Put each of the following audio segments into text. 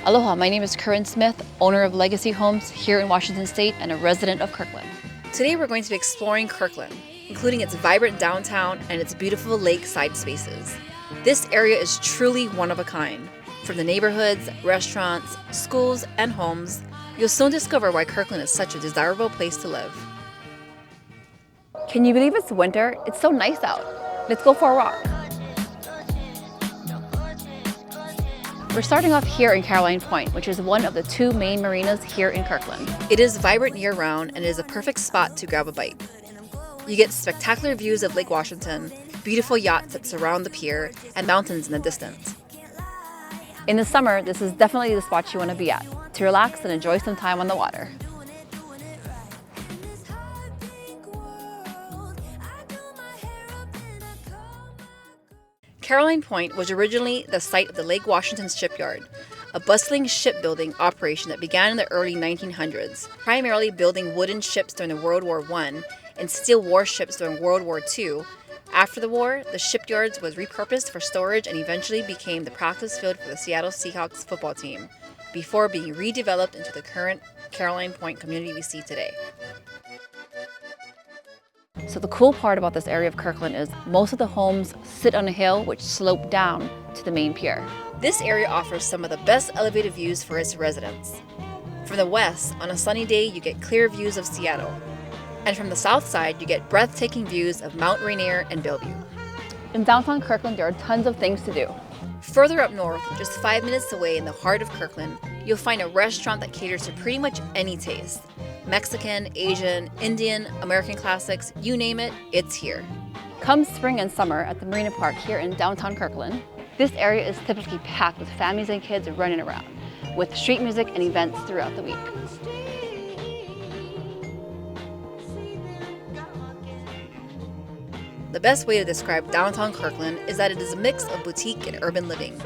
Aloha, my name is Corinne Smith, owner of Legacy Homes here in Washington State and a resident of Kirkland. Today we're going to be exploring Kirkland, including its vibrant downtown and its beautiful lakeside spaces. This area is truly one of a kind. From the neighborhoods, restaurants, schools, and homes, you'll soon discover why Kirkland is such a desirable place to live. Can you believe it's winter? It's so nice out. Let's go for a walk. We're starting off here in Carillon Point, which is one of the two main marinas here in Kirkland. It is vibrant year-round and is a perfect spot to grab a bite. You get spectacular views of Lake Washington, beautiful yachts that surround the pier, and mountains in the distance. In the summer, this is definitely the spot you want to be at, to relax and enjoy some time on the water. Carillon Point was originally the site of the Lake Washington Shipyard, a bustling shipbuilding operation that began in the early 1900s, primarily building wooden ships during World War I and steel warships during World War II. After the war, the shipyards was repurposed for storage and eventually became the practice field for the Seattle Seahawks football team, before being redeveloped into the current Carillon Point community we see today. So the cool part about this area of Kirkland is most of the homes sit on a hill which slope down to the main pier. This area offers some of the best elevated views for its residents. From the west, on a sunny day, you get clear views of Seattle. And from the south side, you get breathtaking views of Mount Rainier and Bellevue. In downtown Kirkland, there are tons of things to do. Further up north, just 5 minutes away in the heart of Kirkland, you'll find a restaurant that caters to pretty much any taste. Mexican, Asian, Indian, American classics, you name it, it's here. Come spring and summer at the Marina Park here in downtown Kirkland, this area is typically packed with families and kids running around, with street music and events throughout the week. The best way to describe downtown Kirkland is that it is a mix of boutique and urban living.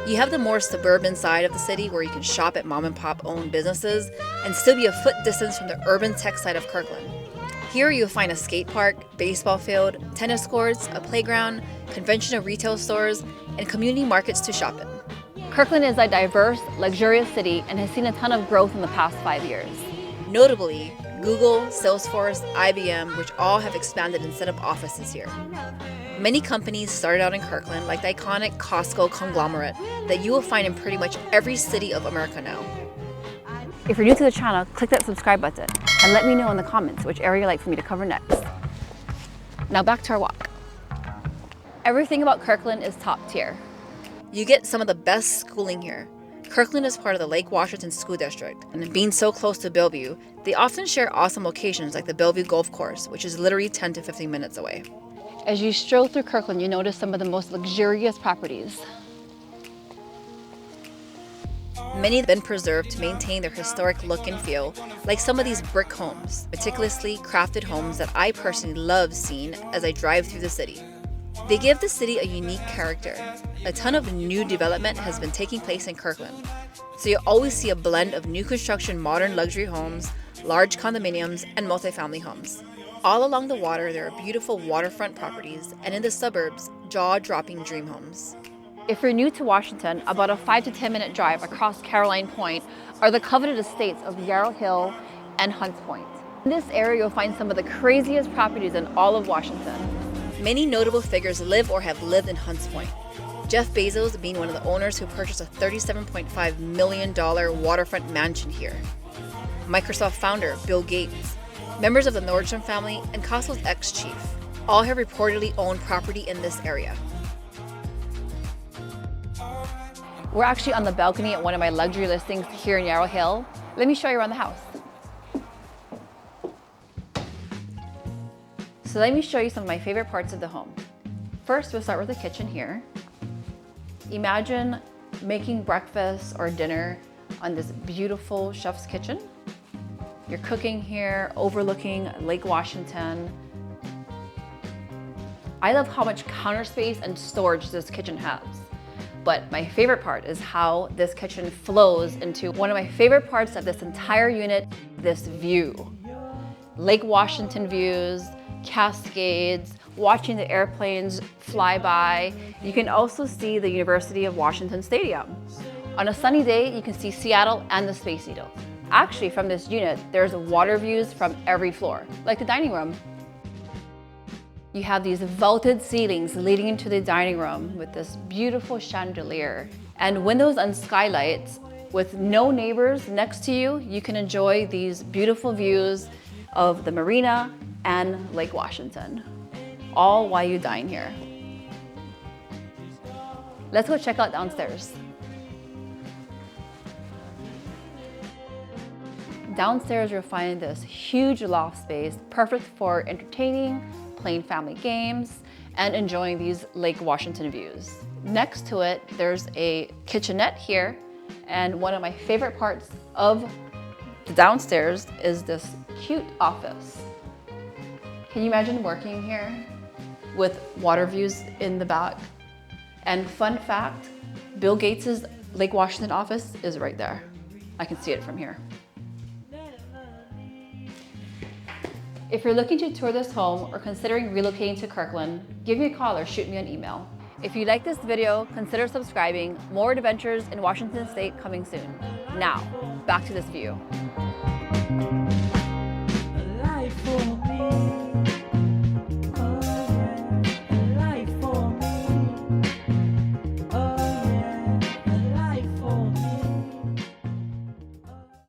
You have the more suburban side of the city where you can shop at mom and pop owned businesses and still be a foot distance from the urban tech side of Kirkland. Here you'll find a skate park, baseball field, tennis courts, a playground, conventional retail stores, and community markets to shop in. Kirkland is a diverse, luxurious city and has seen a ton of growth in the past 5 years. Notably, Google, Salesforce, IBM, which all have expanded and set up offices here. Many companies started out in Kirkland, like the iconic Costco conglomerate that you will find in pretty much every city of America now. If you're new to the channel, click that subscribe button and let me know in the comments which area you'd like for me to cover next. Now back to our walk. Everything about Kirkland is top tier. You get some of the best schooling here. Kirkland is part of the Lake Washington School District, and being so close to Bellevue, they often share awesome locations like the Bellevue Golf Course, which is literally 10 to 15 minutes away. As you stroll through Kirkland, you notice some of the most luxurious properties. Many have been preserved to maintain their historic look and feel, like some of these brick homes, meticulously crafted homes that I personally love seeing as I drive through the city. They give the city a unique character. A ton of new development has been taking place in Kirkland, so you always see a blend of new construction modern luxury homes, large condominiums, and multifamily homes. All along the water, there are beautiful waterfront properties, and in the suburbs, jaw-dropping dream homes. If you're new to Washington, about a 5 to 10 minute drive across Carillon Point are the coveted estates of Yarrow Hill and Hunts Point. In this area, you'll find some of the craziest properties in all of Washington. Many notable figures live or have lived in Hunts Point. Jeff Bezos being one of the owners who purchased a $37.5 million waterfront mansion here. Microsoft founder Bill Gates, members of the Nordstrom family, and Costco's ex-chief all have reportedly owned property in this area. We're actually on the balcony at one of my luxury listings here in Yarrow Hill. Let me show you around the house. So let me show you some of my favorite parts of the home. First, we'll start with the kitchen here. Imagine making breakfast or dinner on this beautiful chef's kitchen. You're cooking here, overlooking Lake Washington. I love how much counter space and storage this kitchen has. But my favorite part is how this kitchen flows into one of my favorite parts of this entire unit, this view. Lake Washington views, Cascades, watching the airplanes fly by. You can also see the University of Washington Stadium. On a sunny day, you can see Seattle and the Space Needle. Actually, from this unit, there's water views from every floor, like the dining room. You have these vaulted ceilings leading into the dining room with this beautiful chandelier and windows and skylights. With no neighbors next to you, you can enjoy these beautiful views of the marina and Lake Washington, all while you dine here. Let's go check out downstairs. Downstairs, you'll find this huge loft space, perfect for entertaining, playing family games, and enjoying these Lake Washington views. Next to it, there's a kitchenette here, and one of my favorite parts of the downstairs is this cute office. Can you imagine working here with water views in the back? And fun fact, Bill Gates' Lake Washington office is right there. I can see it from here. If you're looking to tour this home or considering relocating to Kirkland, give me a call or shoot me an email. If you like this video, consider subscribing. More adventures in Washington State coming soon. Now, back to this view.